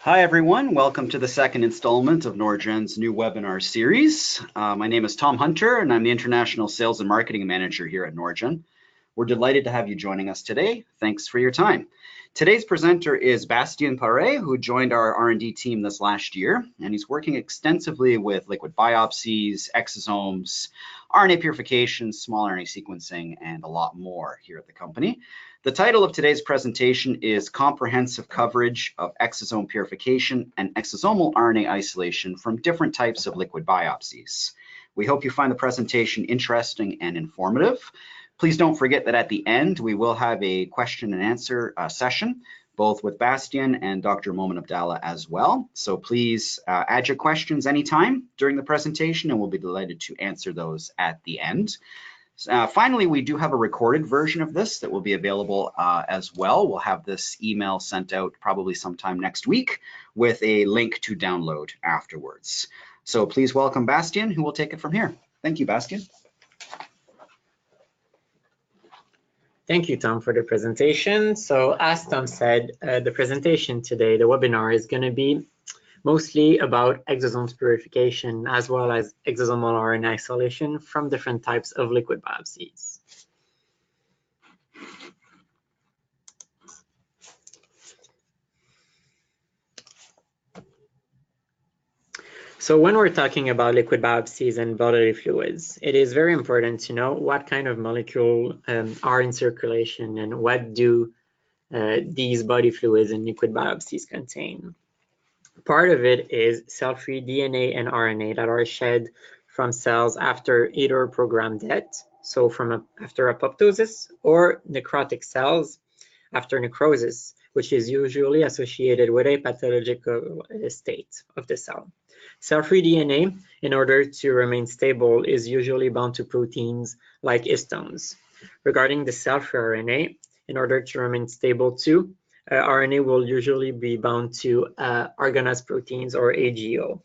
Hi everyone, welcome to the second installment of Norgen's new webinar series. My name is Tom Hunter and I'm the International Sales and Marketing Manager here at Norgen. We're delighted to have you joining us today. Thanks for your time. Today's presenter is Bastien Paré, who joined our R&D team this last year, and he's working extensively with liquid biopsies, exosomes, RNA purification, small RNA sequencing, and a lot more here at the company. The title of today's presentation is Comprehensive Coverage of Exosome Purification and Exosomal RNA Isolation from Different Types of Liquid Biopsies. We hope you find the presentation interesting and informative. Please don't forget that at the end, we will have a question and answer session, both with Bastien and Dr. Moemen Abdalla as well. So please add your questions anytime during the presentation, and we'll be delighted to answer those at the end. Finally, we do have a recorded version of this that will be available as well. We'll have this email sent out probably sometime next week with a link to download afterwards. So please welcome Bastien, who will take it from here. Thank you, Bastien. Thank you, Tom, for the presentation. So as Tom said, the presentation today, the webinar, is going to be mostly about exosomes purification as well as exosomal RNA isolation from different types of liquid biopsies. So when we're talking about liquid biopsies and bodily fluids, it is very important to know what kind of molecules are in circulation and what do these body fluids and liquid biopsies contain. Part of it is cell-free DNA and RNA that are shed from cells after either programmed death, so after apoptosis, or necrotic cells after necrosis, which is usually associated with a pathological state of the cell. Cell-free DNA, in order to remain stable, is usually bound to proteins like histones. Regarding the cell-free RNA, in order to remain stable too, RNA will usually be bound to organized proteins or AGO.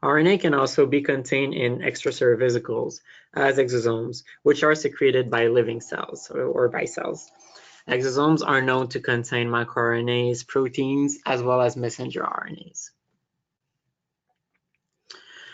RNA can also be contained in extracellular vesicles as exosomes, which are secreted by living cells or by cells. Exosomes are known to contain microRNAs, proteins, as well as messenger RNAs.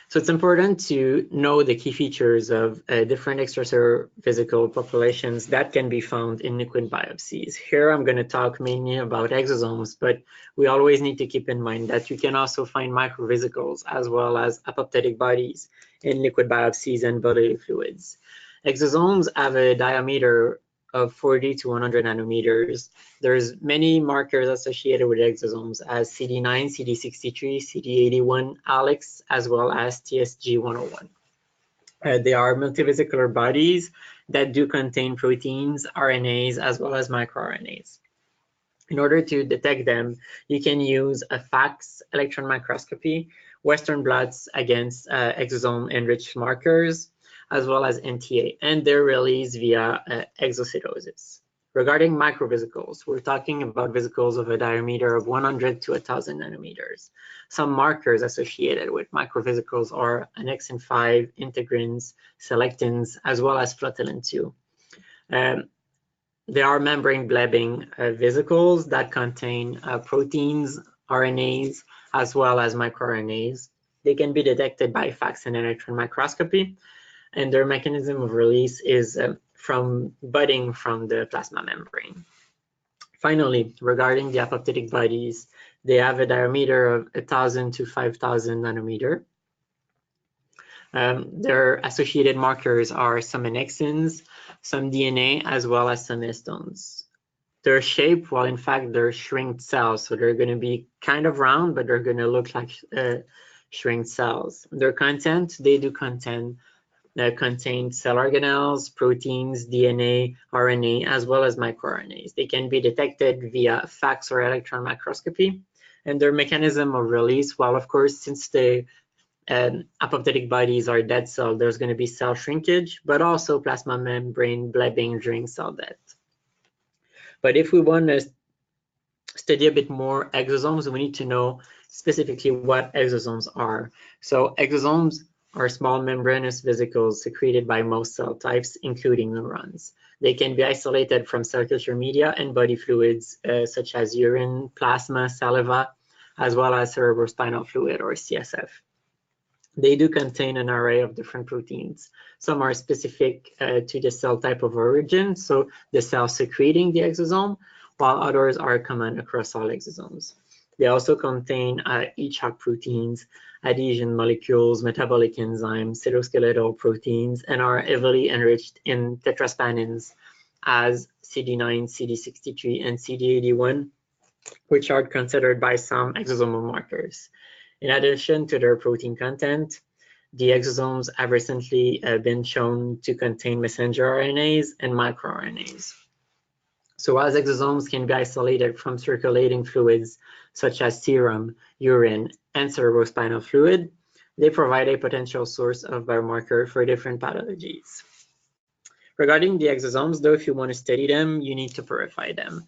So it's important to know the key features of different extracellular vesicle populations that can be found in liquid biopsies. Here I'm going to talk mainly about exosomes, but we always need to keep in mind that you can also find microvesicles as well as apoptotic bodies in liquid biopsies and bodily fluids. Exosomes have a diameter of 40 to 100 nanometers. There's many markers associated with exosomes as CD9, CD63, CD81, ALEX, as well as TSG101. They are multivesicular bodies that do contain proteins, RNAs, as well as microRNAs. In order to detect them, you can use a FACS electron microscopy, Western blots against exosome-enriched markers, as well as NTA, and they're released via exocytosis. Regarding microvesicles, we're talking about vesicles of a diameter of 100 to 1,000 nanometers. Some markers associated with microvesicles are annexin 5, integrins, selectins, as well as flotilin 2. They are membrane-blebbing vesicles that contain proteins, RNAs, as well as microRNAs. They can be detected by FACS and electron microscopy, and their mechanism of release is from budding from the plasma membrane. Finally, regarding the apoptotic bodies, they have a diameter of 1,000 to 5,000 nanometer. Their associated markers are some annexins, some DNA, as well as some histones. Their shape, well, in fact, they're shrinked cells, so they're going to be kind of round, but they're going to look like shrinked cells. Their content, they do contain cell organelles, proteins, DNA, RNA, as well as microRNAs. They can be detected via FACS or electron microscopy. And their mechanism of release, well, of course, since the apoptotic bodies are dead cells, there's going to be cell shrinkage, but also plasma membrane blebbing during cell death. But if we want to study a bit more exosomes, we need to know specifically what exosomes are. So exosomes are small membranous vesicles secreted by most cell types, including neurons. They can be isolated from cell culture media and body fluids such as urine, plasma, saliva, as well as cerebrospinal fluid or CSF. They do contain an array of different proteins. Some are specific to the cell type of origin, so the cell secreting the exosome, while others are common across all exosomes. They also contain each-hoc proteins, adhesion molecules, metabolic enzymes, cytoskeletal proteins, and are heavily enriched in tetraspanins as CD9, CD63, and CD81, which are considered by some exosomal markers. In addition to their protein content, the exosomes have recently been shown to contain messenger RNAs and microRNAs. So as exosomes can be isolated from circulating fluids such as serum, urine, and cerebrospinal fluid, they provide a potential source of biomarker for different pathologies. Regarding the exosomes, though, if you want to study them, you need to purify them.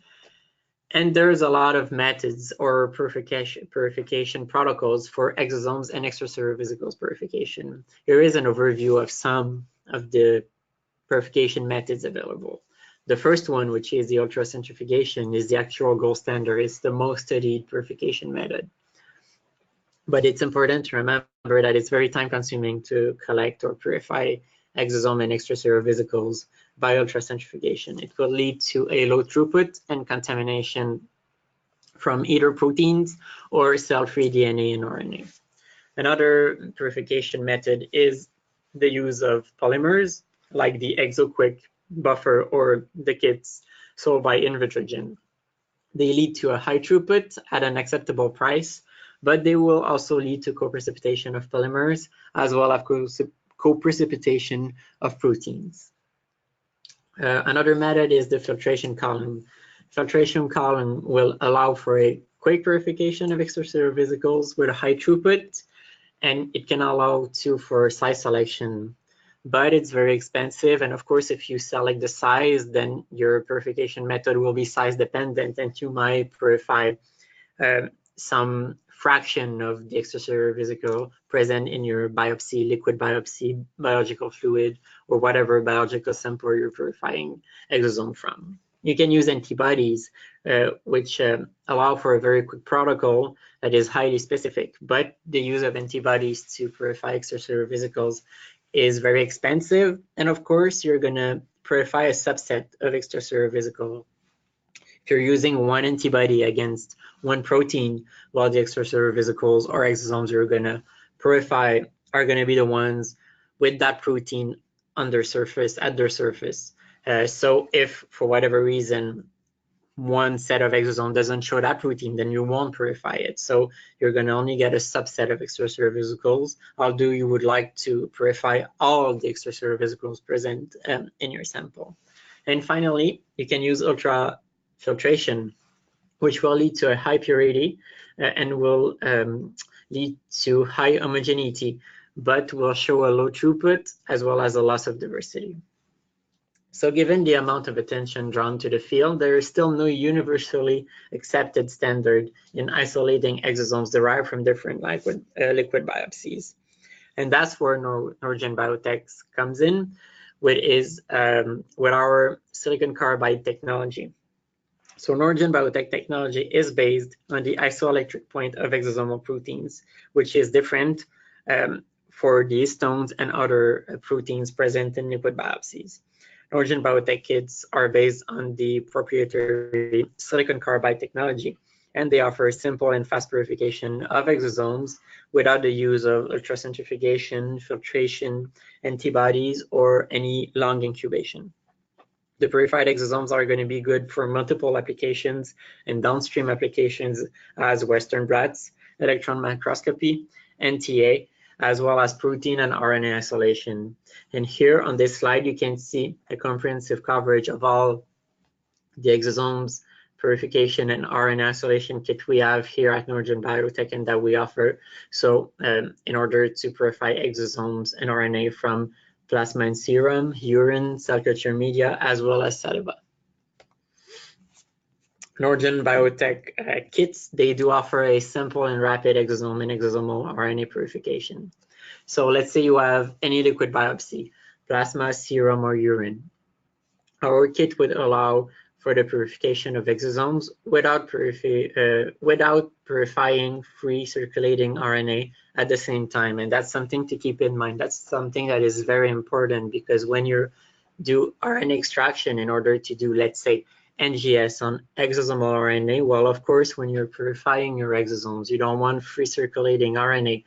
And there's a lot of methods or purification protocols for exosomes and extracellular vesicles purification. Here is an overview of some of the purification methods available. The first one, which is the ultracentrifugation, is the actual gold standard. It's the most studied purification method. But it's important to remember that it's very time-consuming to collect or purify exosome and extracellular vesicles by ultracentrifugation. It will lead to a low throughput and contamination from either proteins or cell-free DNA and RNA. Another purification method is the use of polymers like the ExoQuick buffer or the kits sold by Invitrogen. They lead to a high throughput at an acceptable price, but they will also lead to co-precipitation of polymers as well as co-precipitation of proteins. Another method is the filtration column. Filtration column will allow for a quick purification of extracellular vesicles with a high throughput, and it can allow for size selection, but it's very expensive. And of course, if you select the size, then your purification method will be size dependent, and you might purify some fraction of the extracellular vesicle present in your biopsy, liquid biopsy, biological fluid, or whatever biological sample you're purifying exosome from. You can use antibodies, which allow for a very quick protocol that is highly specific, but the use of antibodies to purify extracellular vesicles is very expensive. And of course, you're gonna purify a subset of extracellular vesicle. If you're using one antibody against one protein, while the extracellular vesicles or exosomes you're gonna purify are gonna be the ones with that protein at their surface. So if for whatever reason one set of exosome doesn't show that protein, then you won't purify it. So you're going to only get a subset of extracellular vesicles, although you would like to purify all of the extracellular vesicles present in your sample. And finally, you can use ultrafiltration, which will lead to a high purity and will lead to high homogeneity, but will show a low throughput as well as a loss of diversity. So given the amount of attention drawn to the field, there is still no universally accepted standard in isolating exosomes derived from different liquid biopsies. And that's where Norgen Biotek comes in with our silicon carbide technology. So Norgen Biotek technology is based on the isoelectric point of exosomal proteins, which is different for the histones and other proteins present in liquid biopsies. Norgen Biotek kits are based on the proprietary silicon carbide technology, and they offer simple and fast purification of exosomes without the use of ultracentrifugation, filtration, antibodies, or any long incubation. The purified exosomes are going to be good for multiple applications and downstream applications as Western blots, electron microscopy, NTA, as well as protein and RNA isolation. And here on this slide, you can see a comprehensive coverage of all the exosomes, purification, and RNA isolation kit we have here at Norgen Biotek and that we offer. So in order to purify exosomes and RNA from plasma and serum, urine, cell culture media, as well as saliva. Norgen Biotek kits, they do offer a simple and rapid exosome and exosomal RNA purification. So let's say you have any liquid biopsy, plasma, serum, or urine. Our kit would allow for the purification of exosomes without purifying free circulating RNA at the same time. And that's something to keep in mind. That's something that is very important, because when you do RNA extraction in order to do, let's say, NGS on exosomal RNA, well, of course, when you're purifying your exosomes, you don't want free circulating RNA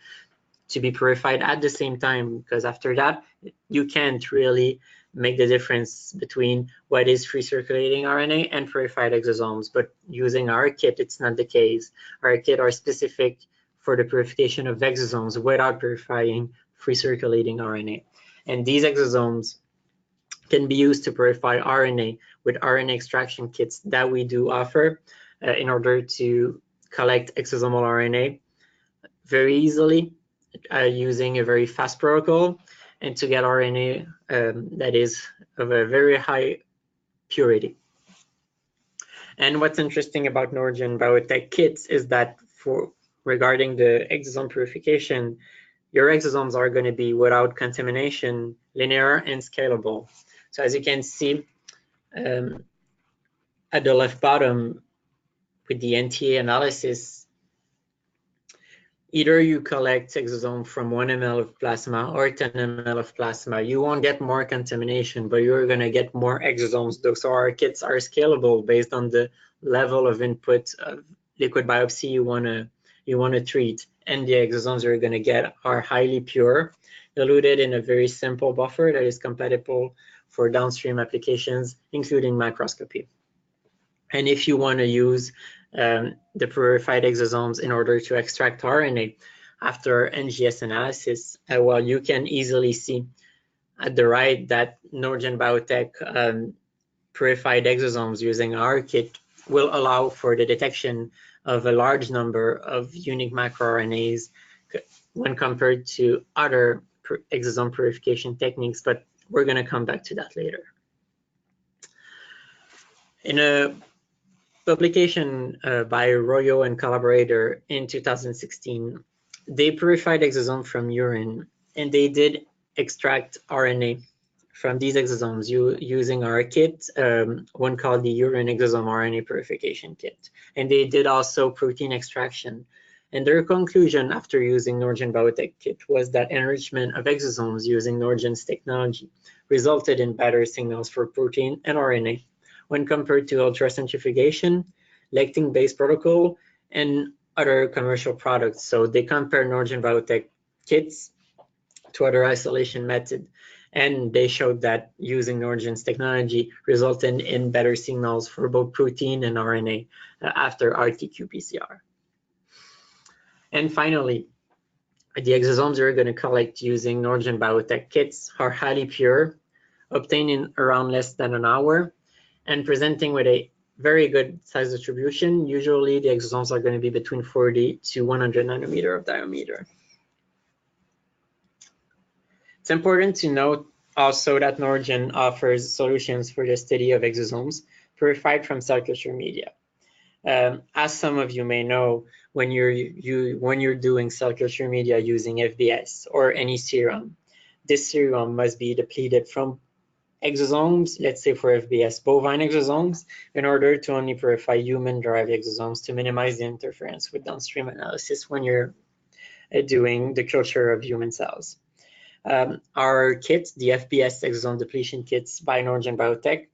to be purified at the same time, because after that, you can't really make the difference between what is free circulating RNA and purified exosomes. But using our kit, it's not the case. Our kit are specific for the purification of exosomes without purifying free circulating RNA. And these exosomes can be used to purify RNA with RNA extraction kits that we do offer in order to collect exosomal RNA very easily using a very fast protocol, and to get RNA that is of a very high purity. And what's interesting about Norgen Biotek kits is that regarding the exosome purification, your exosomes are going to be without contamination, linear, and scalable. So as you can see at the left bottom with the NTA analysis, either you collect exosome from 1 ml of plasma or 10 ml of plasma. You won't get more contamination, but you're going to get more exosomes. So our kits are scalable based on the level of input of liquid biopsy you want to treat. And the exosomes you're going to get are highly pure, diluted in a very simple buffer that is compatible for downstream applications, including microscopy. And if you want to use the purified exosomes in order to extract RNA after NGS analysis, well, you can easily see at the right that Norgen Biotek purified exosomes using our kit will allow for the detection of a large number of unique microRNAs when compared to other exosome purification techniques, but we're going to come back to that later. In a publication by Royo and collaborator in 2016, they purified exosome from urine, and they did extract RNA from these exosomes using our kit, one called the urine exosome RNA purification kit. And they did also protein extraction. And their conclusion after using Norgen Biotek kit was that enrichment of exosomes using Norgen's technology resulted in better signals for protein and RNA when compared to ultracentrifugation, lectin-based protocol, and other commercial products. So they compared Norgen Biotek kits to other isolation methods, and they showed that using Norgen's technology resulted in better signals for both protein and RNA after RT-qPCR. And finally, the exosomes you're going to collect using Norgen Biotek kits are highly pure, obtained in around less than an hour, and presenting with a very good size distribution. Usually the exosomes are going to be between 40 to 100 nanometer of diameter. It's important to note also that Norgen offers solutions for the study of exosomes purified from cell culture media. As some of you may know, when you're doing cell culture media using FBS or any serum, this serum must be depleted from exosomes, let's say for FBS, bovine exosomes, in order to only purify human-derived exosomes to minimize the interference with downstream analysis when you're doing the culture of human cells. Our kit, the FBS exosome depletion kits by Norgen Biotek,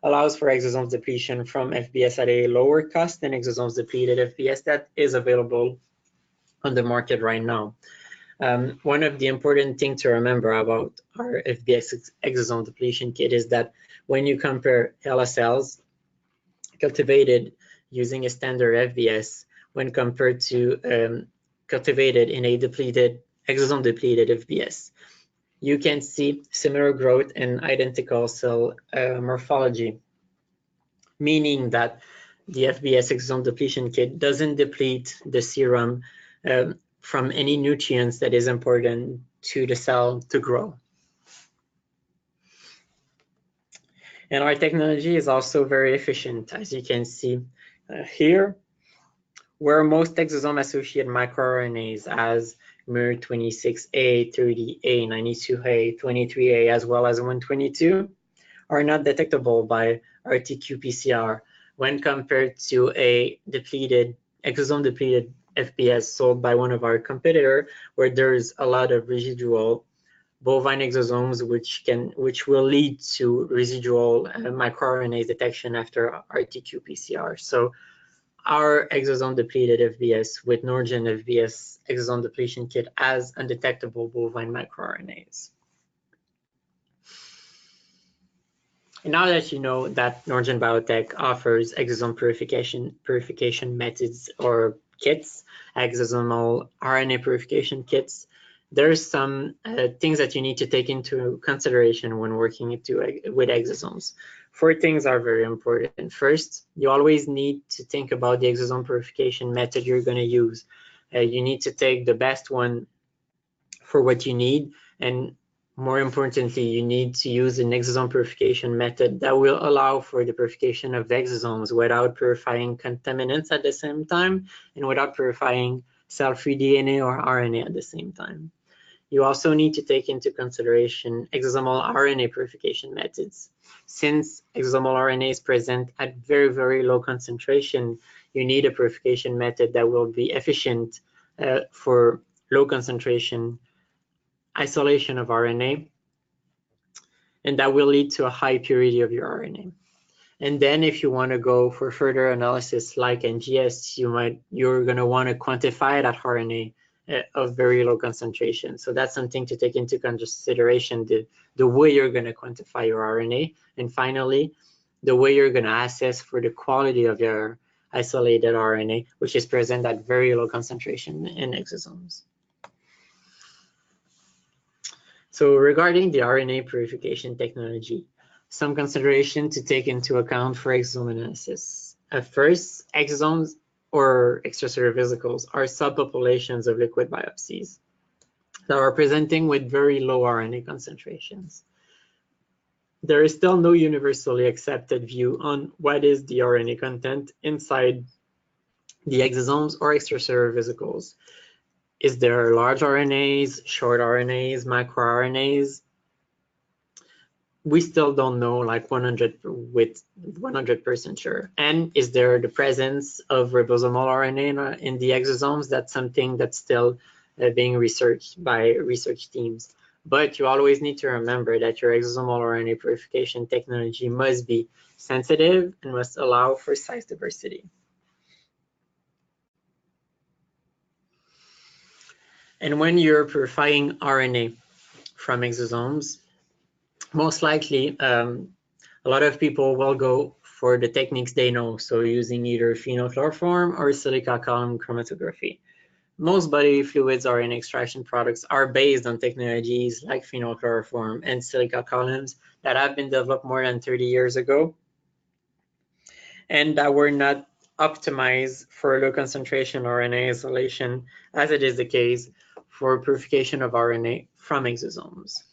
allows for exosomes depletion from FBS at a lower cost than exosomes depleted FBS that is available on the market right now. One of the important things to remember about our FBS exosome depletion kit is that when you compare HeLa cells cultivated using a standard FBS when compared to cultivated in a exosome depleted FBS, you can see similar growth and identical cell morphology, meaning that the FBS exosome depletion kit doesn't deplete the serum from any nutrients that is important to the cell to grow. And our technology is also very efficient, as you can see here, where most exosome-associated microRNAs as miR26A, 30A, 92A, 23A, as well as 122 are not detectable by RT-qPCR when compared to a exosome depleted FBS sold by one of our competitor, where there's a lot of residual bovine exosomes, which will lead to residual microRNA detection after RT-qPCR. So our exosome depleted FBS with Norgen FBS exosome depletion kit has undetectable bovine microRNAs. And now that you know that Norgen Biotek offers exosome purification methods or kits, exosomal RNA purification kits, there's some things that you need to take into consideration when working with exosomes. 4 things are very important. First, you always need to think about the exosome purification method you're going to use. You need to take the best one for what you need, and more importantly, you need to use an exosome purification method that will allow for the purification of exosomes without purifying contaminants at the same time and without purifying cell-free DNA or RNA at the same time. You also need to take into consideration exosomal RNA purification methods. Since exosomal RNA is present at very, very low concentration, you need a purification method that will be efficient for low concentration isolation of RNA, and that will lead to a high purity of your RNA. And then if you want to go for further analysis like NGS, you're going to want to quantify that RNA of very low concentration. So that's something to take into consideration, the way you're going to quantify your RNA. And finally, the way you're going to assess for the quality of your isolated RNA, which is present at very low concentration in exosomes. So regarding the RNA purification technology, some consideration to take into account for exosome analysis. First, exosomes or extracellular vesicles are subpopulations of liquid biopsies that are presenting with very low RNA concentrations. There is still no universally accepted view on what is the RNA content inside the exosomes or extracellular vesicles. Is there large RNAs, short RNAs, microRNAs? We still don't know like 100% sure. And is there the presence of ribosomal RNA in the exosomes? That's something that's still being researched by research teams. But you always need to remember that your exosomal RNA purification technology must be sensitive and must allow for size diversity. And when you're purifying RNA from exosomes, most likely a lot of people will go for the techniques they know, so using either phenylchloroform or silica column chromatography. Most body fluids RNA extraction products are based on technologies like phenylchloroform and silica columns that have been developed more than 30 years ago and that were not optimized for low concentration RNA isolation, as it is the case for purification of RNA from exosomes.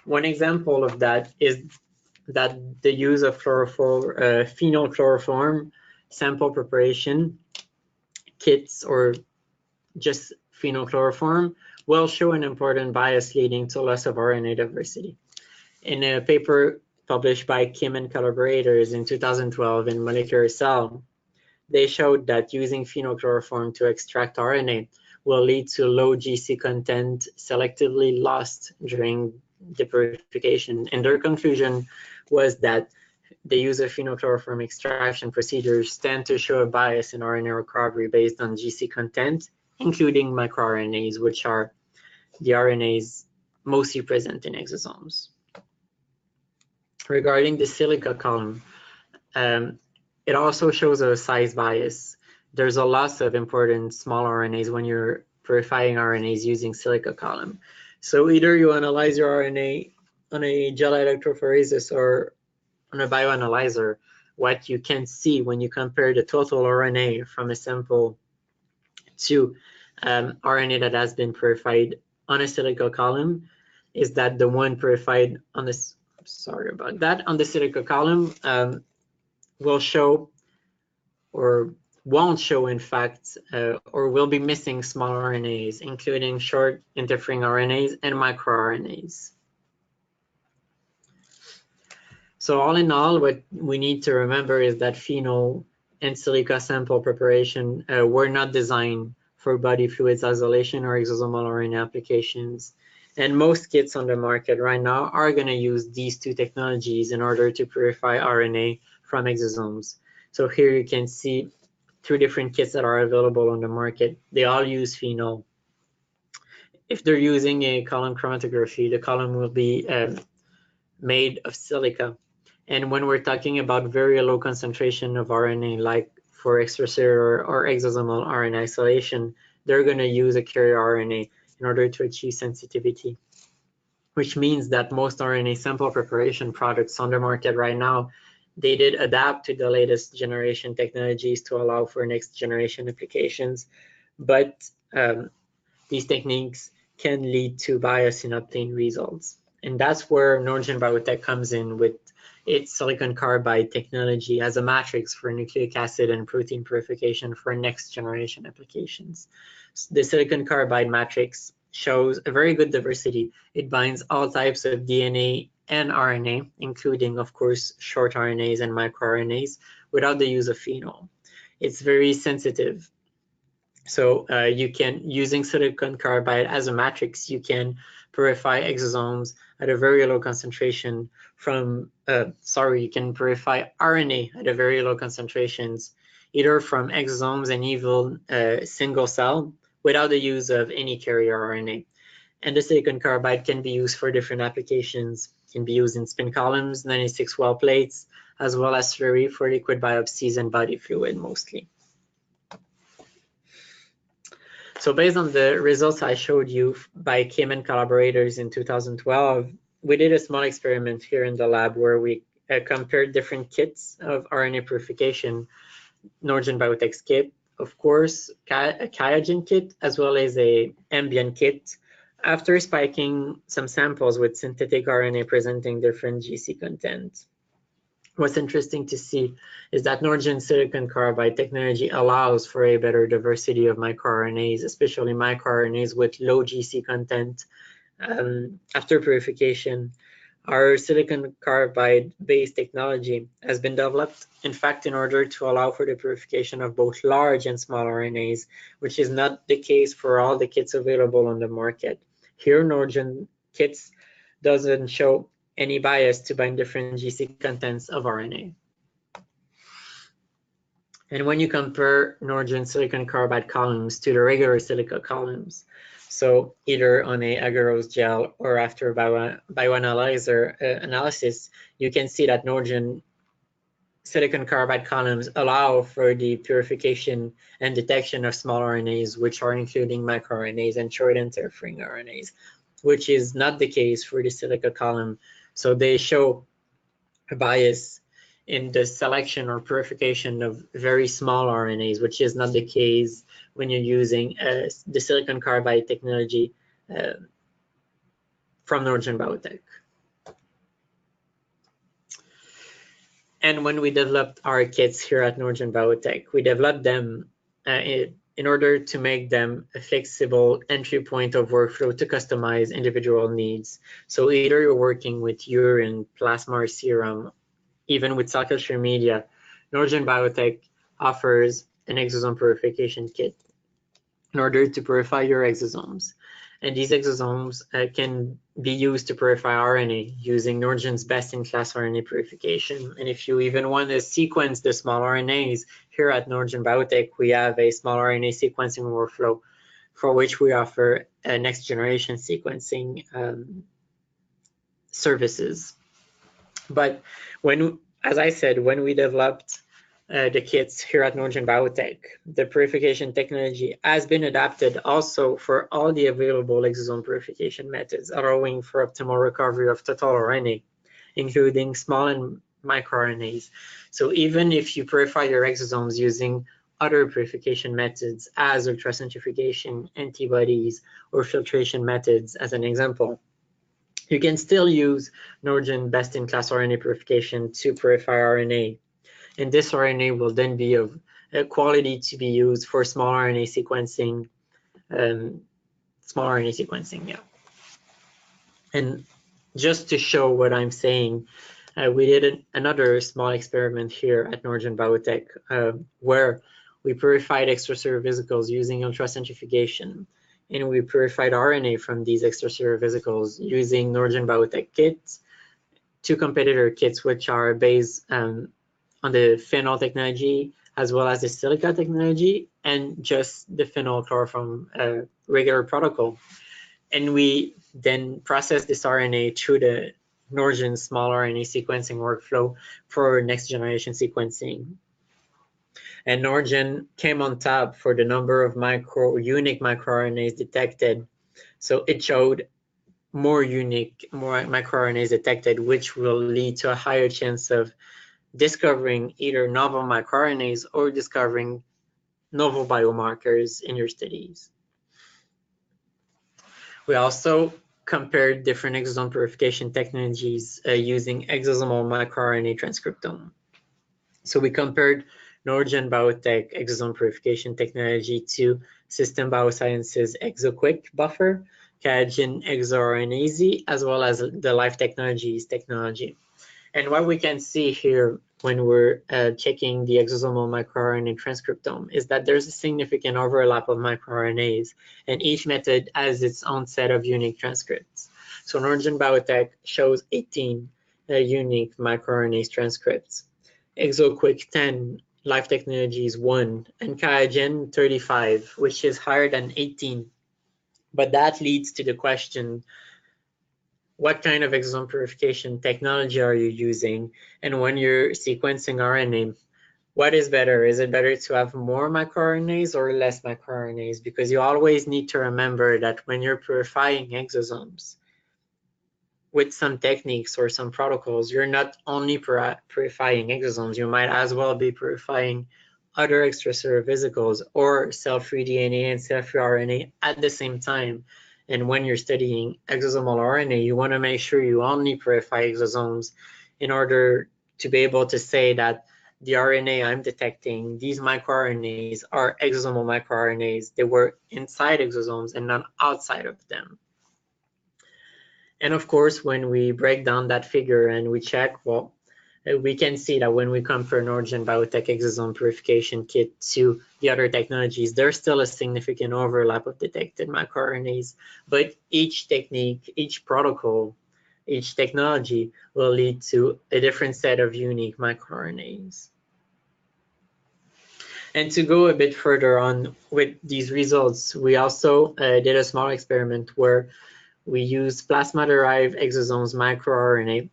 One example of that is that the use of phenylchloroform sample preparation kits or just phenylchloroform will show an important bias leading to loss of RNA diversity. In a paper published by Kim and collaborators in 2012 in Molecular Cell, they showed that using phenylchloroform to extract RNA will lead to low GC content selectively lost during the purification. And their conclusion was that the use of phenylchloroform extraction procedures tend to show a bias in RNA recovery based on GC content, including microRNAs, which are the RNAs mostly present in exosomes. Regarding the silica column, it also shows a size bias. There's a loss of important small RNAs when you're purifying RNAs using silica column. So either you analyze your RNA on a gel electrophoresis or on a bioanalyzer, what you can see when you compare the total RNA from a sample to RNA that has been purified on a silica column is that the one purified on this, on the silica column will show or won't show, in fact, or will be missing small RNAs, including short interfering RNAs and microRNAs. So all in all, what we need to remember is that phenol and silica sample preparation were not designed for body fluids isolation or exosomal RNA applications. And most kits on the market right now are going to use these two technologies in order to purify RNA from exosomes. So here you can see 2 different kits that are available on the market. They all use phenol. If they're using a column chromatography, the column will be made of silica. And when we're talking about very low concentration of RNA, like for extracellular or exosomal RNA isolation, they're going to use a carrier RNA in order to achieve sensitivity, which means that most RNA sample preparation products on the market right now, they did adapt to the latest generation technologies to allow for next generation applications, but these techniques can lead to bias in obtained results. And that's where Norgen Biotek comes in with its silicon carbide technology as a matrix for nucleic acid and protein purification for next generation applications. The silicon carbide matrix shows a very good diversity. It binds all types of DNA and RNA, including, of course, short RNAs and microRNAs, without the use of phenol. It's very sensitive. So you can, using silicon carbide as a matrix, you can purify exosomes at a very low concentration from, you can purify RNA at a very low concentrations, either from exosomes and even single cell, without the use of any carrier RNA. And the silicon carbide can be used for different applications. It can be used in spin columns, 96 well plates, as well as slurry for liquid biopsies and body fluid mostly. So based on the results I showed you by Moemen collaborators in 2012, we did a small experiment here in the lab where we compared different kits of RNA purification, Norgen Biotek's kit, of course, a QIAGEN kit, as well as a ambient kit, after spiking some samples with synthetic RNA presenting different GC content. What's interesting to see is that Norgen silicon carbide technology allows for a better diversity of microRNAs, especially microRNAs with low GC content. After purification, our silicon carbide-based technology has been developed, in fact, in order to allow for the purification of both large and small RNAs, which is not the case for all the kits available on the market. Here, Norgen kits doesn't show any bias to bind different GC contents of RNA. And when you compare Norgen silicon carbide columns to the regular silica columns, so either on a agarose gel or after bioanalyzer analysis, you can see that Norgen silicon carbide columns allow for the purification and detection of small RNAs, which are including microRNAs and short interfering RNAs, which is not the case for the silica column. So they show a bias in the selection or purification of very small RNAs, which is not the case when you're using the silicon carbide technology from Norgen Biotek. And when we developed our kits here at Norgen Biotek, we developed them in order to make them a flexible entry point of workflow to customize individual needs. So either you're working with urine, plasma, or serum, even with cell culture media, Norgen Biotek offers an exosome purification kit in order to purify your exosomes. And these exosomes can be used to purify RNA using Norgen's best-in-class RNA purification. And if you even want to sequence the small RNAs, here at Norgen Biotek, we have a small RNA sequencing workflow for which we offer next-generation sequencing services. But as I said, when we developed the kits here at Norgen Biotek, the purification technology has been adapted also for all the available exosome purification methods, allowing for optimal recovery of total RNA, including small and microRNAs. So even if you purify your exosomes using other purification methods as ultracentrifugation, antibodies, or filtration methods as an example, you can still use Norgen best-in-class RNA purification to purify RNA. And this RNA will then be of quality to be used for small RNA sequencing, And just to show what I'm saying, we did another small experiment here at Norgen Biotek where we purified extracellular vesicles using ultracentrifugation, and we purified RNA from these extracellular vesicles using Norgen Biotek kits, two competitor kits which are based on the phenol technology as well as the silica technology, and just the phenol chloroform regular protocol. And we then processed this RNA through the Norgen small RNA sequencing workflow for next generation sequencing. And Norgen came on top for the number of unique microRNAs detected. So it showed more microRNAs detected, which will lead to a higher chance of discovering either novel microRNAs or discovering novel biomarkers in your studies. We also compared different exosome purification technologies using exosomal microRNA transcriptome. So we compared Norgen Biotek exosome purification technology to System Biosciences ExoQuick buffer, QIAGEN ExoRNAs, as well as the Life Technologies technology. And what we can see here when we're checking the exosomal microRNA transcriptome is that there's a significant overlap of microRNAs, and each method has its own set of unique transcripts. So Norgen Biotek shows 18 unique microRNAs transcripts, ExoQuick 10, Life Technologies 1, and QIAGEN 35, which is higher than 18. But that leads to the question, what kind of exosome purification technology are you using? And when you're sequencing RNA, what is better? Is it better to have more microRNAs or less microRNAs? Because you always need to remember that when you're purifying exosomes, with some techniques or some protocols, you're not only purifying exosomes, you might as well be purifying other extracellular vesicles or cell-free DNA and cell-free RNA at the same time. And when you're studying exosomal RNA, you want to make sure you only purify exosomes in order to be able to say that the RNA I'm detecting, these microRNAs are exosomal microRNAs. They were inside exosomes and not outside of them. And of course, when we break down that figure and we check, well, we can see that when we compare Norgen Biotek exosome purification kit to the other technologies, there's still a significant overlap of detected microRNAs, but each technique, each protocol, each technology will lead to a different set of unique microRNAs. And to go a bit further on with these results, we also did a small experiment where we used plasma-derived exosomes microRNA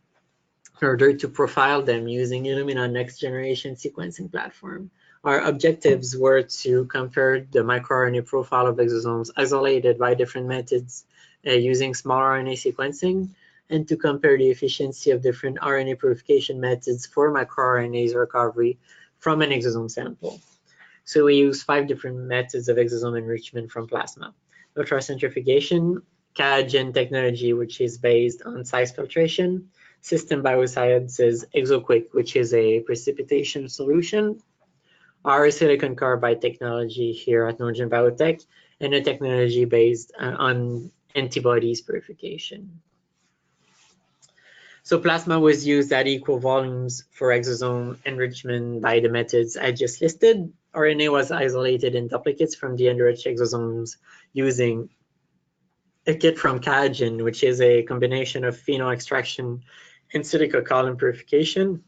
in order to profile them using Illumina next generation sequencing platform. Our objectives were to compare the microRNA profile of exosomes isolated by different methods using small RNA sequencing, and to compare the efficiency of different RNA purification methods for microRNAs recovery from an exosome sample. So we used 5 different methods of exosome enrichment from plasma: ultracentrifugation, QIAGEN technology, which is based on size filtration, System Biosciences ExoQuick, which is a precipitation solution, our silicon carbide technology here at Norgen Biotek, and a technology based on antibodies purification. So plasma was used at equal volumes for exosome enrichment by the methods I just listed. RNA was isolated in duplicates from the enriched exosomes using a kit from QIAGEN, which is a combination of phenol extraction and silica column purification,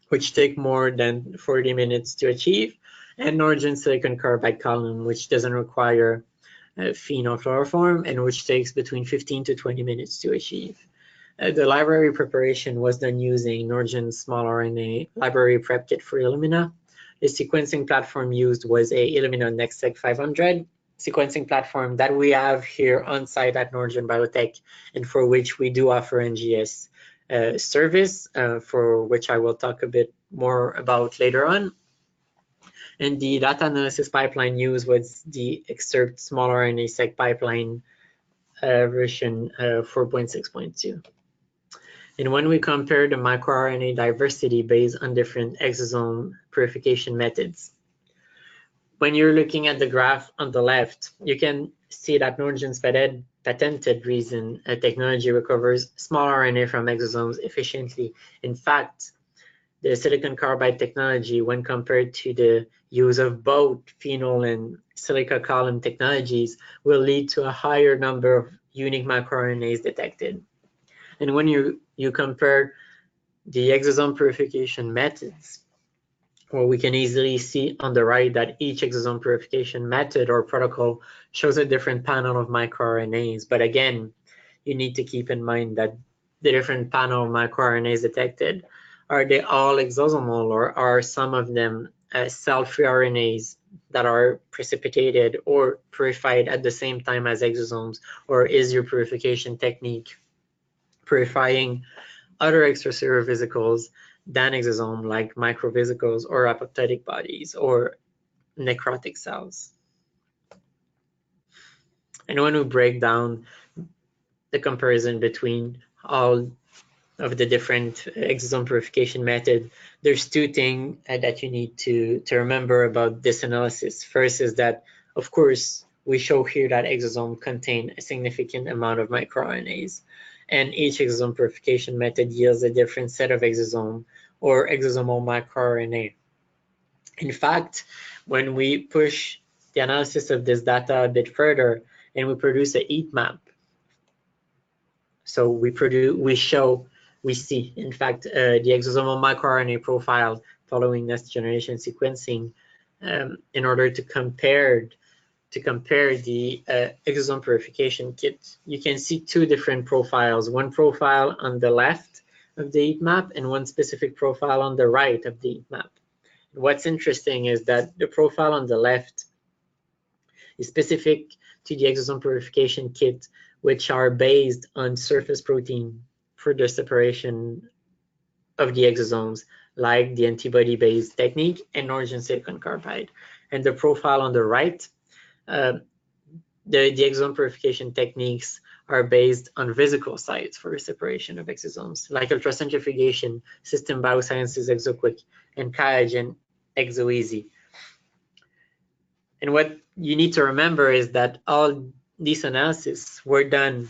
which take more than 40 minutes to achieve, and Norgen silicon carbide column, which doesn't require phenol chloroform and which takes between 15 to 20 minutes to achieve. The library preparation was done using Norgen's small RNA library prep kit for Illumina. The sequencing platform used was a Illumina NextSeq 500 sequencing platform that we have here on site at Norgen Biotek, and for which we do offer NGS service, for which I will talk a bit more about later on. And the data analysis pipeline used was the Excerpt small RNA sec pipeline version 4.6.2. And when we compare the microRNA diversity based on different exosome purification methods, when you're looking at the graph on the left, you can see that Norgen's patented resin technology recovers small RNA from exosomes efficiently. In fact, the silicon carbide technology, when compared to the use of both phenol and silica column technologies, will lead to a higher number of unique microRNAs detected. And when you compare the exosome purification methods, well, we can easily see on the right that each exosome purification method or protocol shows a different panel of microRNAs. But again, you need to keep in mind that the different panel of microRNAs detected, are they all exosomal, or are some of them cell-free RNAs that are precipitated or purified at the same time as exosomes? Or is your purification technique purifying other extracellular vesicles than exosome, like microvesicles or apoptotic bodies or necrotic cells? And when we break down the comparison between all of the different exosome purification method, there's two things that you need to remember about this analysis. First is that, of course, we show here that exosomes contain a significant amount of microRNAs, and each exosome purification method yields a different set of exosome or exosomal microRNA. In fact, when we push the analysis of this data a bit further and we produce a heat map, so we see, in fact, the exosomal microRNA profile following next generation sequencing in order to compare the exosome purification kit. You can see two different profiles, one profile on the left of the heat map and one specific profile on the right of the heat map. What's interesting is that the profile on the left is specific to the exosome purification kit, which are based on surface protein for the separation of the exosomes, like the antibody-based technique and Norgen silicon carbide. And the profile on the right, the exosome purification techniques are based on vesicle sites for separation of exosomes, like ultracentrifugation, System Biosciences ExoQuick, and QIAGEN ExoEasy. And what you need to remember is that all these analyses were done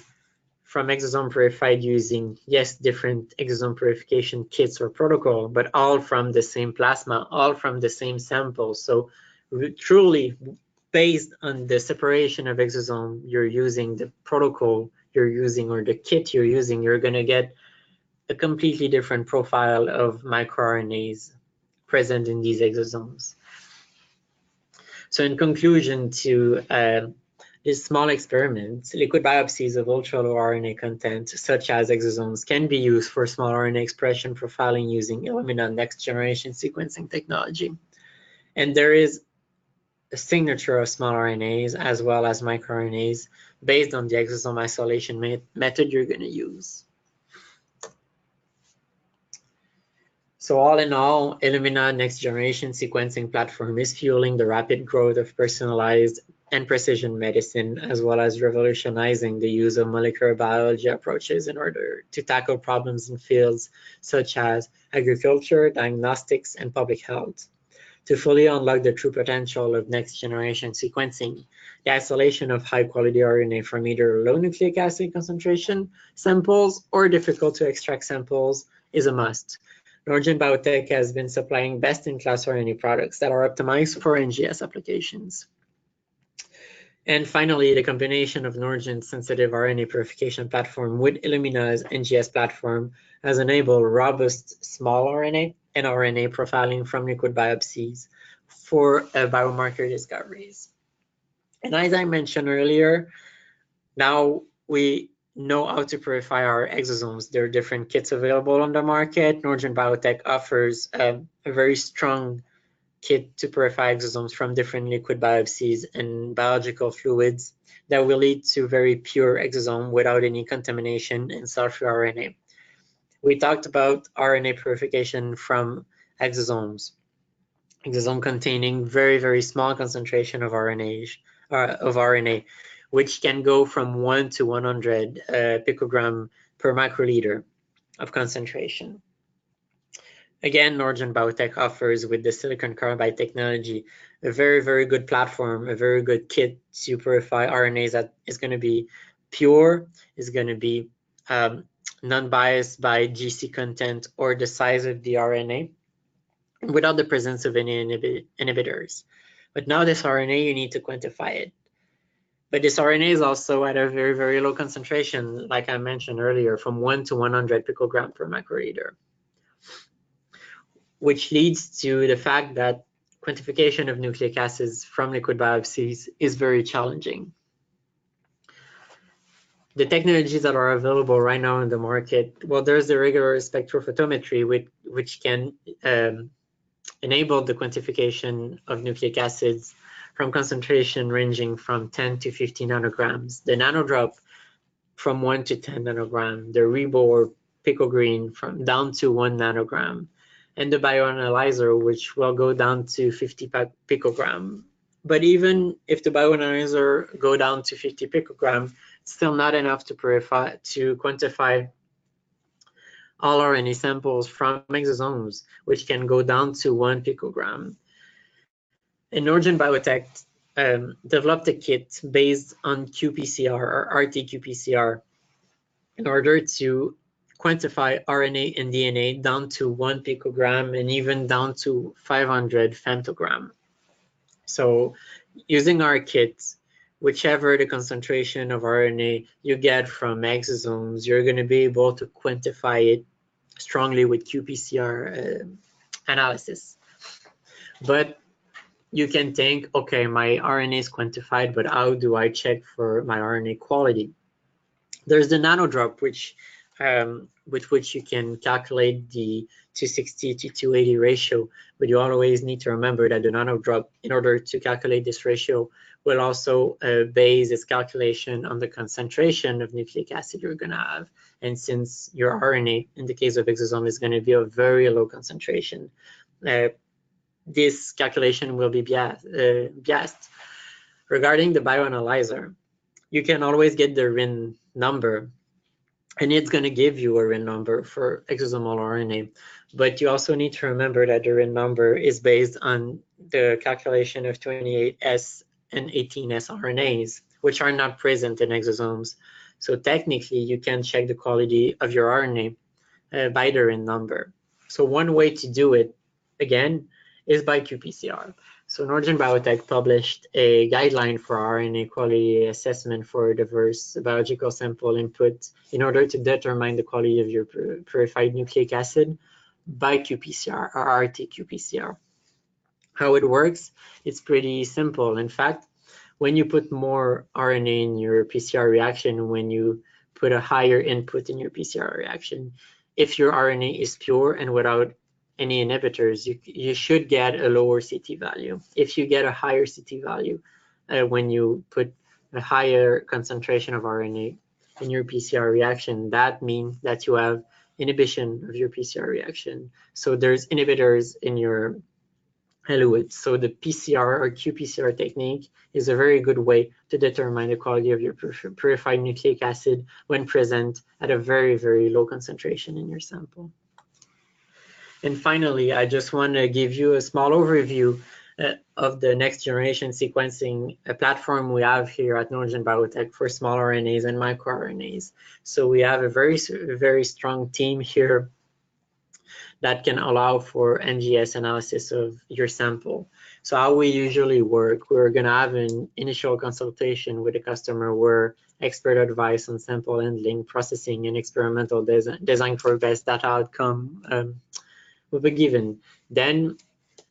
from exosome purified using, yes, different exosome purification kits or protocol, but all from the same plasma, all from the same sample. So truly, based on the separation of exosome you're using, the protocol you're using, or the kit you're using, you're going to get a completely different profile of microRNAs present in these exosomes. So in conclusion to this small experiment, liquid biopsies of ultra-low RNA content, such as exosomes, can be used for small RNA expression profiling using Illumina next-generation sequencing technology. And there is a signature of small RNAs as well as microRNAs based on the exosome isolation method you're going to use. So all in all, Illumina next-generation sequencing platform is fueling the rapid growth of personalized and precision medicine, as well as revolutionizing the use of molecular biology approaches in order to tackle problems in fields such as agriculture, diagnostics, and public health. To fully unlock the true potential of next-generation sequencing, the isolation of high-quality RNA from either low nucleic acid concentration samples or difficult-to-extract samples is a must. Norgen Biotek has been supplying best-in-class RNA products that are optimized for NGS applications. And finally, the combination of Norgen's sensitive RNA purification platform with Illumina's NGS platform has enabled robust small RNA and RNA profiling from liquid biopsies for biomarker discoveries. And as I mentioned earlier, now we know how to purify our exosomes. There are different kits available on the market. Norgen Biotek offers a very strong kit to purify exosomes from different liquid biopsies and biological fluids that will lead to very pure exosome without any contamination and cell-free RNA. We talked about RNA purification from exosomes. Exosome containing very, very small concentration of RNA, which can go from 1 to 100 picogram per microliter of concentration. Again, Norgen Biotek offers, with the silicon carbide technology, a very, very good platform, a very good kit to purify RNAs that is going to be pure, is going to be non-biased by GC content or the size of the RNA, without the presence of any inhibitors. But now this RNA, you need to quantify it. But this RNA is also at a very, very low concentration, like I mentioned earlier, from 1 to 100 picogram per microliter, which leads to the fact that quantification of nucleic acids from liquid biopsies is very challenging. The technologies that are available right now in the market, well, there's the regular spectrophotometry, which can enable the quantification of nucleic acids from concentration ranging from 10 to 50 nanograms. The nanodrop from 1 to 10 nanogram, the Rebo or picogreen from down to 1 nanogram, and the bioanalyzer, which will go down to 50 picogram. But even if the bioanalyzer go down to 50 picogram, it's still not enough to quantify all RNA samples from exosomes, which can go down to 1 picogram. And Norgen Biotek developed a kit based on qPCR or RT-qPCR in order to quantify RNA and DNA down to 1 picogram and even down to 500 femtogram. So using our kit, whichever the concentration of RNA you get from exosomes, you're going to be able to quantify it strongly with qPCR analysis. But you can think, okay, my RNA is quantified, but how do I check for my RNA quality? There's the nanodrop, with which you can calculate the 260 to 280 ratio, but you always need to remember that the nanodrop, in order to calculate this ratio, will also base its calculation on the concentration of nucleic acid you're going to have. And since your RNA, in the case of exosome, is going to be a very low concentration, this calculation will be biased. Regarding the bioanalyzer, you can always get the RIN number, and it's going to give you a RIN number for exosomal RNA. But you also need to remember that the RIN number is based on the calculation of 28S and 18S RNAs, which are not present in exosomes. So technically, you can check the quality of your RNA by the RIN number. So one way to do it, again, is by qPCR. So Norgen Biotek published a guideline for RNA quality assessment for diverse biological sample input in order to determine the quality of your purified nucleic acid by qPCR or RT-qPCR. How it works, it's pretty simple. In fact, when you put more RNA in your PCR reaction, when you put a higher input in your PCR reaction, if your RNA is pure and without any inhibitors, you should get a lower CT value. If you get a higher CT value when you put a higher concentration of RNA in your PCR reaction, that means that you have inhibition of your PCR reaction. So there's inhibitors in your eluids. So the PCR or qPCR technique is a very good way to determine the quality of your purified nucleic acid when present at a very, very low concentration in your sample. And finally, I just want to give you a small overview of the next generation sequencing platform we have here at Norgen Biotek for small RNAs and microRNAs. So we have a very, very strong team here that can allow for NGS analysis of your sample. So how we usually work, we're going to have an initial consultation with the customer where expert advice on sample handling, processing, and experimental design for best data outcome will be given. Then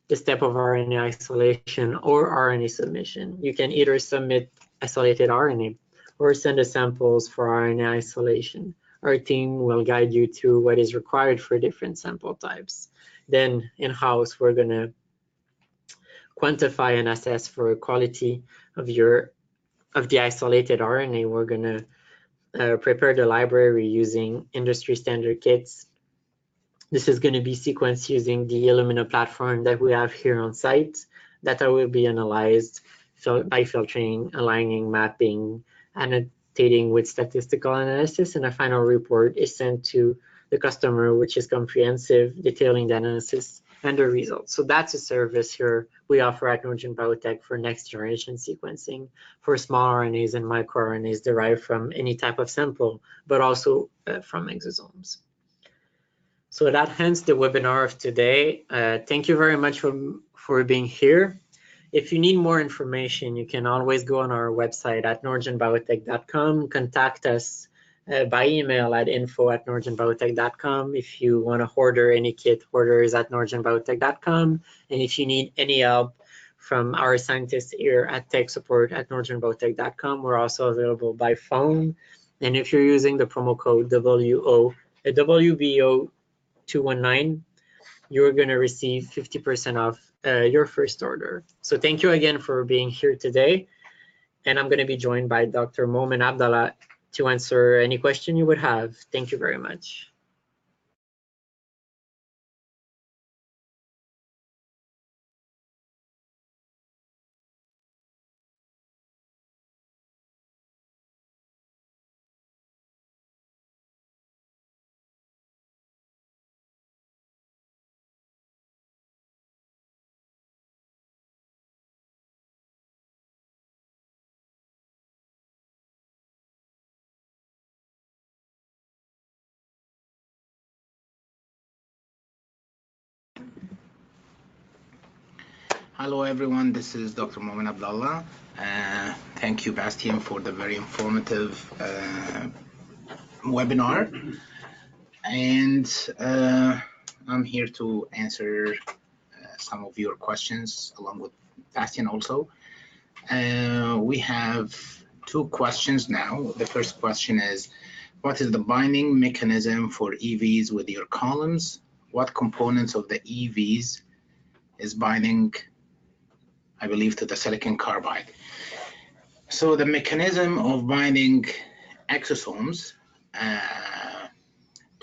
the step of RNA isolation or RNA submission. You can either submit isolated RNA or send the samples for RNA isolation. Our team will guide you through what is required for different sample types. Then in-house, we're going to quantify and assess for quality of the isolated RNA. We're going to prepare the library using industry standard kits. This is going to be sequenced using the Illumina platform that we have here on site. Data will be analyzed by filtering, aligning, mapping, annotating with statistical analysis, and a final report is sent to the customer, which is comprehensive, detailing the analysis and the results. So that's a service here we offer at Norgen Biotek for next generation sequencing for small RNAs and microRNAs derived from any type of sample, but also from exosomes. So that ends the webinar of today. Thank you very much for being here. If you need more information, you can always go on our website at norgenbiotek.com, contact us by email at info@norgenbiotek.com. If you want to order any kit, orders at norgenbiotek.com. And if you need any help from our scientists here at tech support@norgenbiotek.com, we're also available by phone. And if you're using the promo code WBO219, you're going to receive 50% off your first order. So thank you again for being here today. And I'm going to be joined by Dr. Moemen Abdalla to answer any question you would have. Thank you very much. Hello everyone, this is Dr. Moemen Abdalla. Thank you, Bastien, for the very informative webinar. And I'm here to answer some of your questions along with Bastien also. We have two questions now. The first question is, what is the binding mechanism for EVs with your columns? What components of the EVs is binding, I believe, to the silicon carbide? So the mechanism of binding exosomes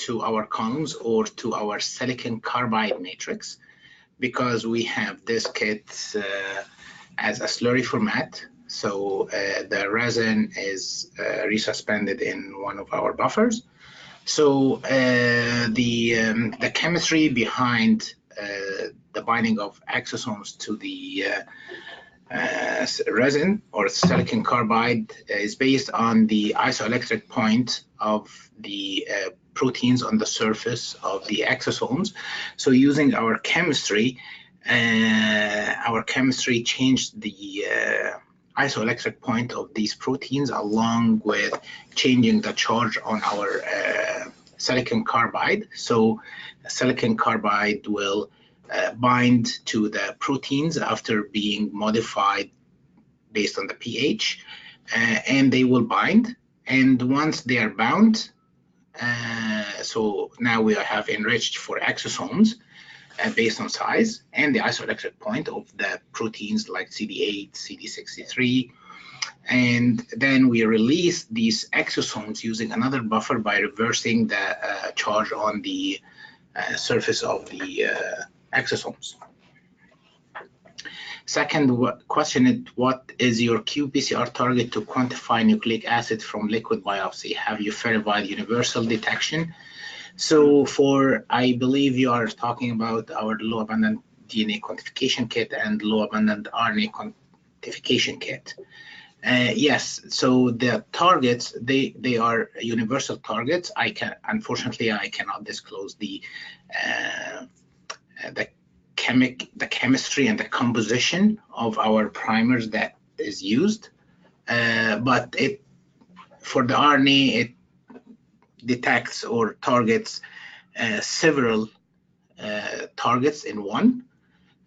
to our columns or to our silicon carbide matrix, because we have this kit as a slurry format. So the resin is resuspended in one of our buffers. So the chemistry behind the binding of exosomes to the resin or silicon carbide is based on the isoelectric point of the proteins on the surface of the exosomes. So using our chemistry changed the isoelectric point of these proteins along with changing the charge on our silicon carbide. So silicon carbide will bind to the proteins after being modified based on the pH, and they will bind. And once they are bound, so now we have enriched for exosomes based on size and the isoelectric point of the proteins like CD8, CD63. And then we release these exosomes using another buffer by reversing the charge on the surface of the exosomes. Second question is, what is your qPCR target to quantify nucleic acid from liquid biopsy? Have you verified universal detection? So I believe you are talking about our low abundant DNA quantification kit and low abundant RNA quantification kit. Yes, so the targets, they are universal targets. Unfortunately, I cannot disclose the chemistry and the composition of our primers that is used, but for the RNA, it detects or targets several targets in one.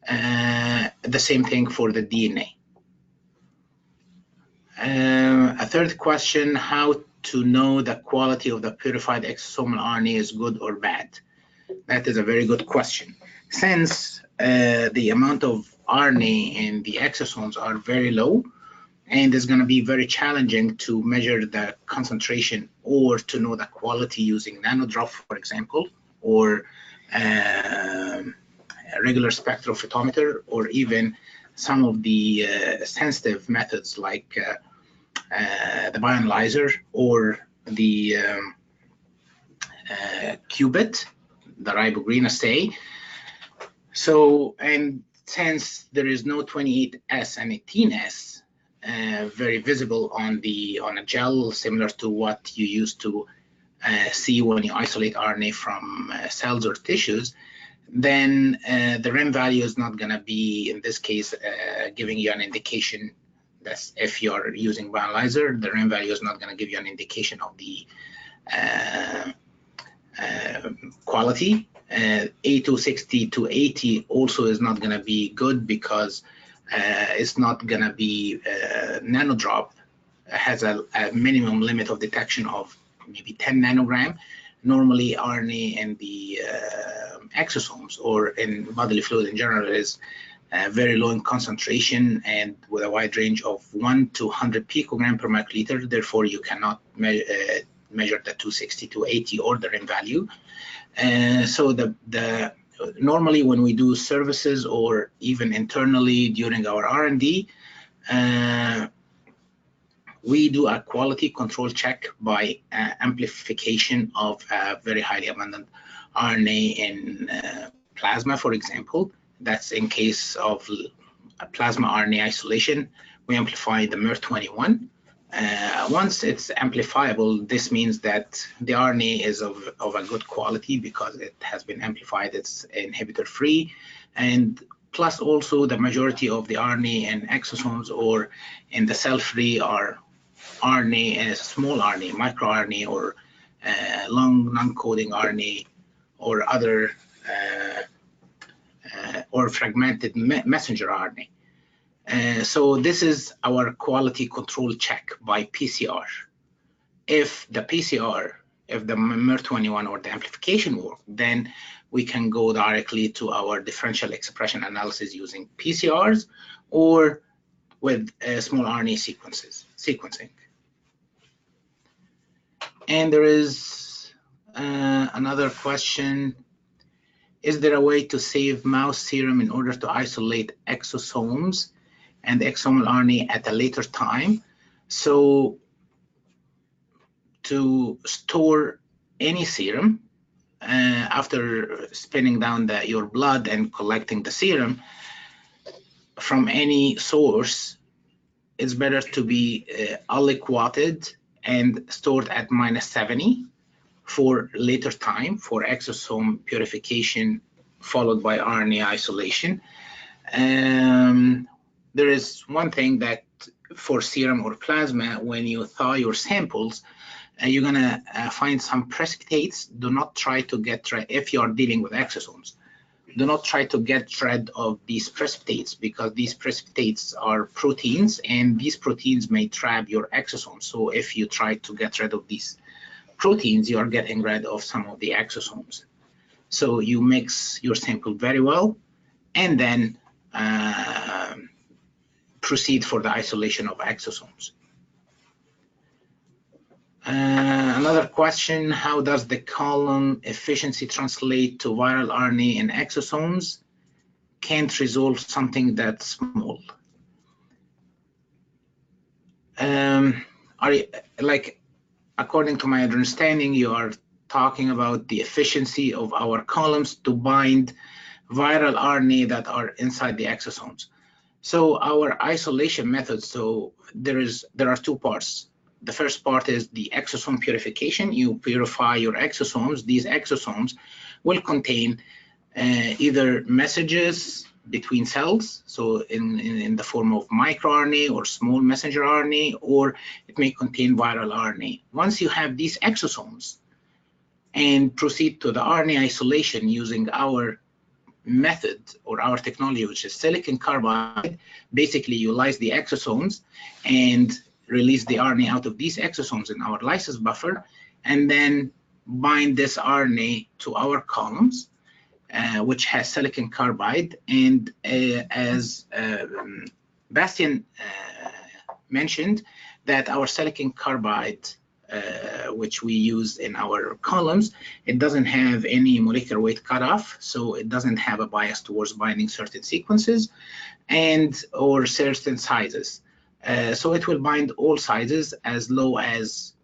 The same thing for the DNA. A third question, how to know the quality of the purified exosomal RNA is good or bad? That is a very good question. Since the amount of RNA in the exosomes are very low, and it's going to be very challenging to measure the concentration or to know the quality using nanodrop, for example, or a regular spectrophotometer, or even some of the sensitive methods like the bioanalyzer or the qubit, the ribogrenous A. So, and since there is no 28S and 18S very visible on a gel, similar to what you used to see when you isolate RNA from cells or tissues, then the RIM value is not going to be, in this case, giving you an indication. That's if you're using bioanalyzer, the RIM value is not going to give you an indication of the quality. A260 to 80 also is not going to be good because it's not going to be nanodrop. It has a minimum limit of detection of maybe 10 nanogram. Normally RNA in the exosomes or in bodily fluid in general is very low in concentration and with a wide range of 1 to 100 picogram per microliter. Therefore, you cannot measure the 260 to 80 or the RIM value. So normally when we do services or even internally during our R&D, we do a quality control check by amplification of very highly abundant RNA in plasma, for example. That's in case of plasma RNA isolation. We amplify the MER21. Once it's amplifiable, this means that the RNA is of a good quality because it has been amplified, it's inhibitor-free, and plus also the majority of the RNA in exosomes or in the cell-free are RNA, small RNA, microRNA, or long non-coding RNA, or other or fragmented messenger RNA. So this is our quality control check by PCR. If the PCR, if the MER21 or the amplification work, then we can go directly to our differential expression analysis using PCRs or with small RNA sequencing. And there is another question. Is there a way to save mouse serum in order to isolate exosomes and exosomal RNA at a later time? So to store any serum after spinning down your blood and collecting the serum from any source, it's better to be aliquoted and stored at -70 for later time for exosome purification followed by RNA isolation. There is one thing that for serum or plasma, when you thaw your samples, you're gonna find some precipitates. Do not try to get rid, if you are dealing with exosomes, do not try to get rid of these precipitates because these precipitates are proteins and these proteins may trap your exosomes. So if you try to get rid of these proteins, you are getting rid of some of the exosomes. So you mix your sample very well and then proceed for the isolation of exosomes. Another question, how does the column efficiency translate to viral RNA in exosomes? Can't resolve something that small. According to my understanding, you are talking about the efficiency of our columns to bind viral RNA that are inside the exosomes. So our isolation method, so there are two parts. The first part is the exosome purification. You purify your exosomes. These exosomes will contain either messages between cells, so in the form of microRNA or small messenger RNA, or it may contain viral RNA. Once you have these exosomes and proceed to the RNA isolation using our method or our technology, which is silicon carbide, basically you lyse the exosomes and release the RNA out of these exosomes in our lysis buffer, and then bind this RNA to our columns, which has silicon carbide. And as Bastien mentioned, that our silicon carbide, which we use in our columns, it doesn't have any molecular weight cutoff, so it doesn't have a bias towards binding certain sequences or certain sizes. So it will bind all sizes as low as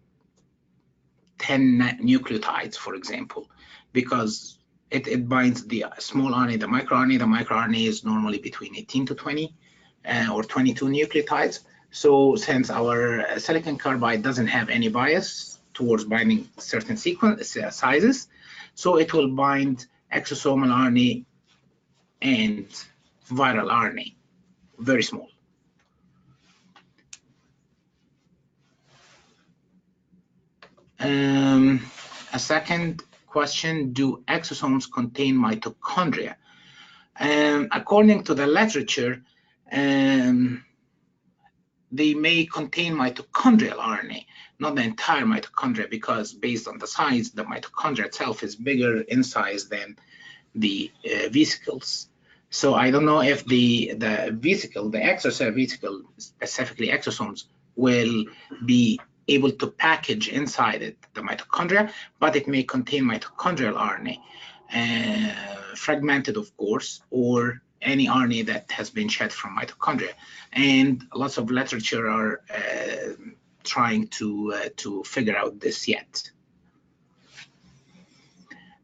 10 nucleotides, for example, because it binds the small RNA, the microRNA. The microRNA is normally between 18 to 20 or 22 nucleotides. So since our silicon carbide doesn't have any bias towards binding certain sequence sizes, so it will bind exosomal RNA and viral RNA, very small. A second question, do exosomes contain mitochondria? According to the literature, they may contain mitochondrial RNA, not the entire mitochondria, because based on the size, the mitochondria itself is bigger in size than the vesicles. So I don't know if the vesicle, the extracellular vesicle, specifically exosomes, will be able to package inside it the mitochondria, but it may contain mitochondrial RNA, fragmented, of course, or any RNA that has been shed from mitochondria. And lots of literature are trying to figure out this yet.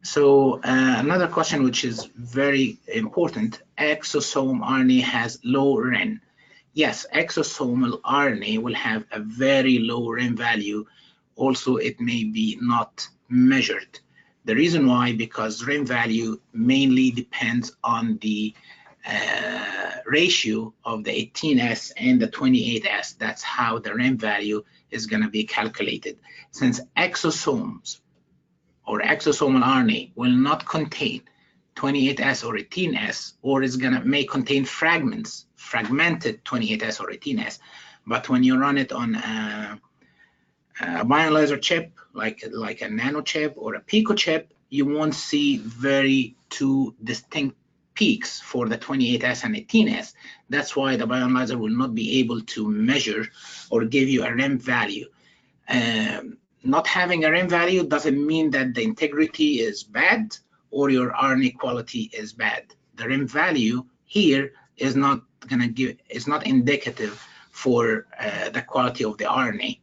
So another question which is very important, exosome RNA has low RN. Yes, exosomal RNA will have a very low RN value. Also, it may be not measured. The reason why, because RN value mainly depends on the ratio of the 18S and the 28S. That's how the RN value is going to be calculated. Since exosomes or exosomal RNA will not contain 28S or 18S, or is may contain fragmented 28S or 18S. But when you run it on a bioanalyzer chip, like a nano chip or a pico chip, you won't see two distinct peaks for the 28S and 18S. That's why the bioanalyzer will not be able to measure or give you a REM value. Not having a REM value doesn't mean that the integrity is bad or your RNA quality is bad. The REM value here is not not indicative for the quality of the RNA.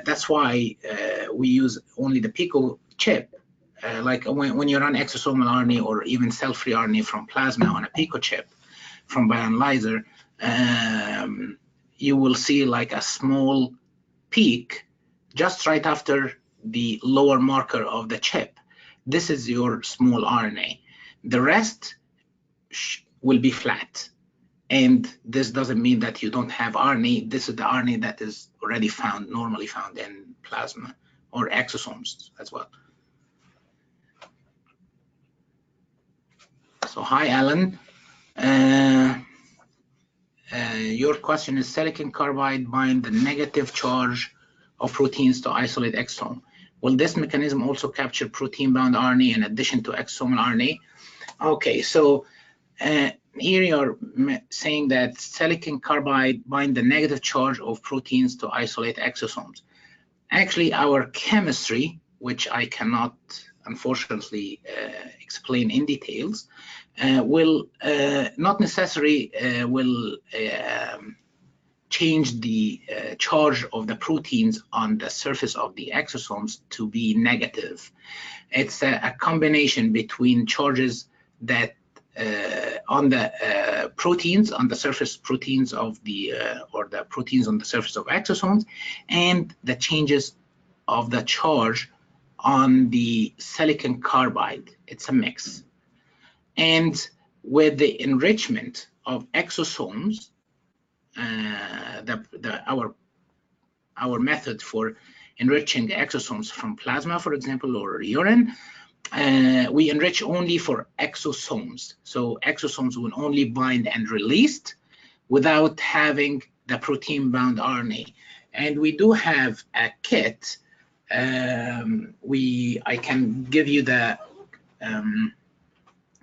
That's why we use only the pico chip. Like when you run exosomal RNA or even cell-free RNA from plasma on a pico chip from bioanalyzer, you will see like a small peak just right after the lower marker of the chip. This is your small RNA. The rest will be flat. And this doesn't mean that you don't have RNA. This is the RNA that is already found, normally found in plasma or exosomes as well. So hi, Alan. Your question is, silicon carbide bind the negative charge of proteins to isolate exosome. Will this mechanism also capture protein-bound RNA in addition to exosomal RNA? Okay, so here you're saying that silicon carbide bind the negative charge of proteins to isolate exosomes. Actually, our chemistry, which I cannot unfortunately explain in details, will not necessarily will change the charge of the proteins on the surface of the exosomes to be negative. It's a combination between charges that on the proteins, on the surface proteins of the or the proteins on the surface of exosomes, and the changes of the charge on the silicon carbide. It's a mix. And with the enrichment of exosomes, our method for enriching the exosomes from plasma, for example, or urine, we enrich only for exosomes. So exosomes will only bind and released without having the protein-bound RNA. And we do have a kit. I can give you the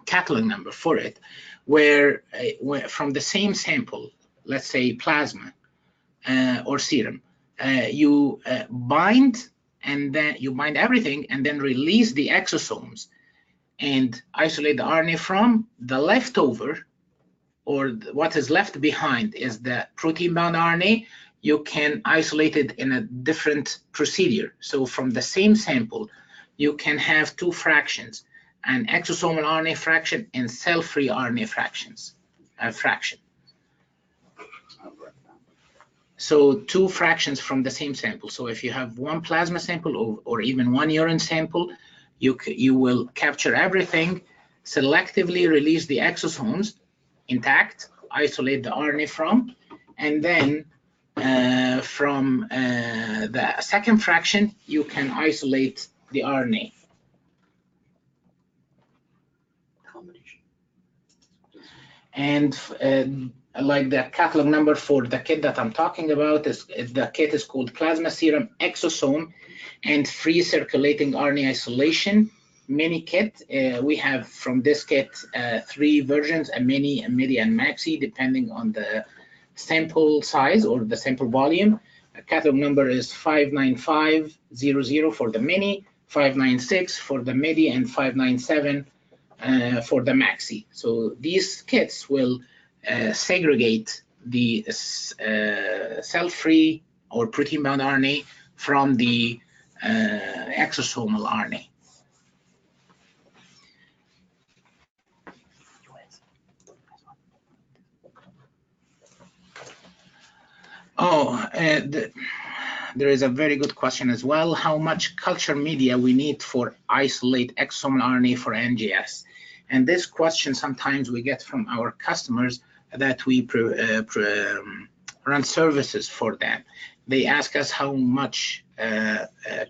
catalog number for it, where from the same sample, let's say plasma or serum, you bind, and then you bind everything and then release the exosomes and isolate the RNA from the leftover, or what is left behind is the protein-bound RNA. you can isolate it in a different procedure. So from the same sample, you can have two fractions, an exosomal RNA fraction and cell-free RNA fraction. So two fractions from the same sample. So if you have one plasma sample or even one urine sample, you will capture everything, selectively release the exosomes intact, isolate the RNA from, and then from the second fraction, you can isolate the RNA. And like the catalog number for the kit that I'm talking about, the kit is called Plasma Serum Exosome and Free Circulating RNA Isolation Mini Kit. We have from this kit 3 versions, a mini, a midi, and maxi, depending on the sample size or the sample volume. The catalog number is 59500 for the mini, 596 for the midi, and 597 for the maxi. So these kits will segregate the cell-free or protein-bound RNA from the exosomal RNA. There is a very good question as well. How much culture media we need for isolate exosomal RNA for NGS? And this question sometimes we get from our customers that we run services for them. They ask us how much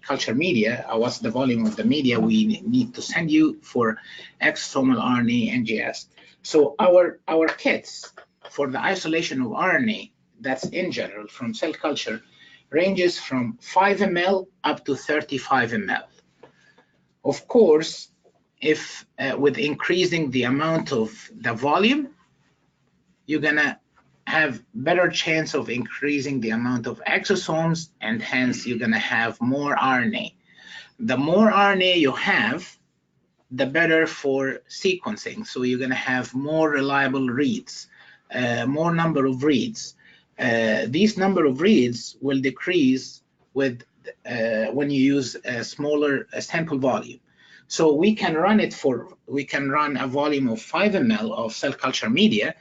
culture media, what's the volume of the media we need to send you for exosomal RNA NGS. So our kits for the isolation of RNA, that's in general from cell culture, ranges from 5 ml up to 35 ml. Of course, if with increasing the amount of the volume, you're gonna have better chance of increasing the amount of exosomes, and hence you're gonna have more RNA. The more RNA you have, the better for sequencing. So you're gonna have more reliable reads, more number of reads. These number of reads will decrease with when you use a smaller sample volume. So we can run a volume of 5 ml of cell culture media.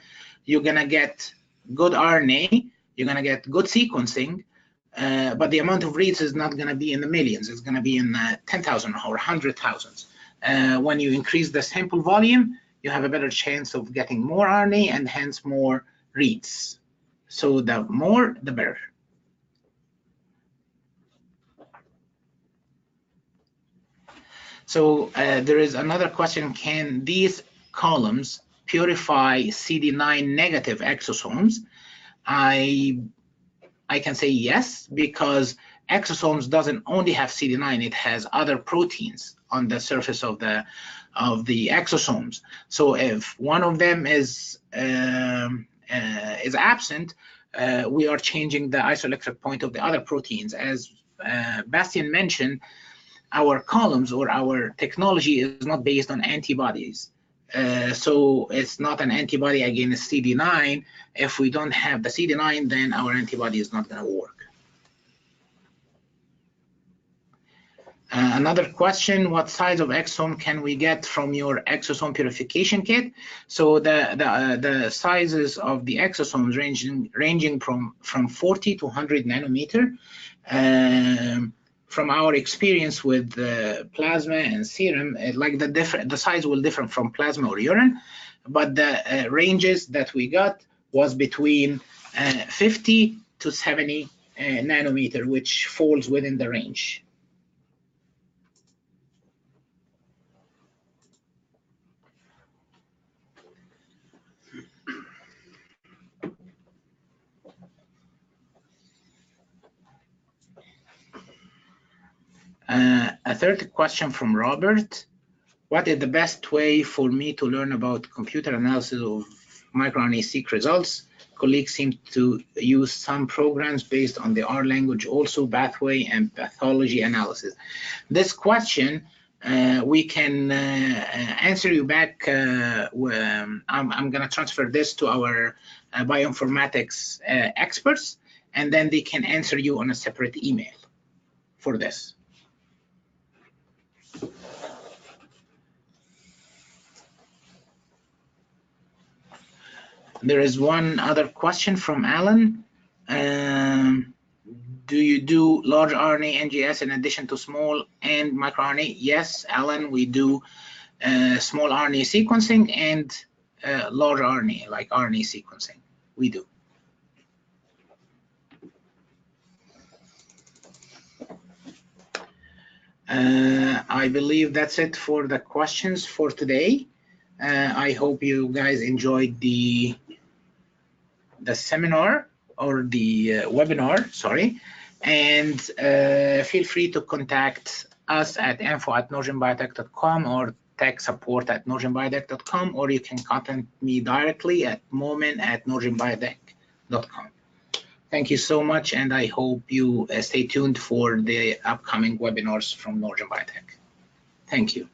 You're gonna get good RNA, you're gonna get good sequencing, but the amount of reads is not gonna be in the millions, it's gonna be in 10,000 or 100,000. When you increase the sample volume, you have a better chance of getting more RNA and hence more reads. So the more, the better. So there is another question, can these columns purify CD9 negative exosomes? I can say yes, because exosomes doesn't only have CD9, it has other proteins on the surface of the exosomes. So if one of them is absent, we are changing the isoelectric point of the other proteins. As Bastien mentioned, our columns or our technology is not based on antibodies. So it's not an antibody against CD9. If we don't have the CD9, then our antibody is not going to work. Another question, what size of exosome can we get from your exosome purification kit? So the sizes of the exosomes ranging from 40 to 100 nanometer. From our experience with plasma and serum, like the size will differ from plasma or urine, but the ranges that we got was between 50 to 70 nanometer, which falls within the range. A third question from Robert. What is the best way for me to learn about computer analysis of microRNA-seq results? Colleagues seem to use some programs based on the R language, also pathway and pathology analysis. This question, we can answer you back. I'm going to transfer this to our bioinformatics experts, and then they can answer you on a separate email for this. There is one other question from Alan. Do you do large RNA NGS in addition to small and microRNA? Yes, Alan, we do small RNA sequencing and large RNA, like RNA sequencing. We do. I believe that's it for the questions for today. I hope you guys enjoyed the seminar or the webinar, sorry. And feel free to contact us at info@norgenbiotech.com or tech support@norgenbiotech.com, or you can contact me directly at moemen@norgenbiotech.com. Thank you so much, and I hope you stay tuned for the upcoming webinars from Norgen Biotech. Thank you.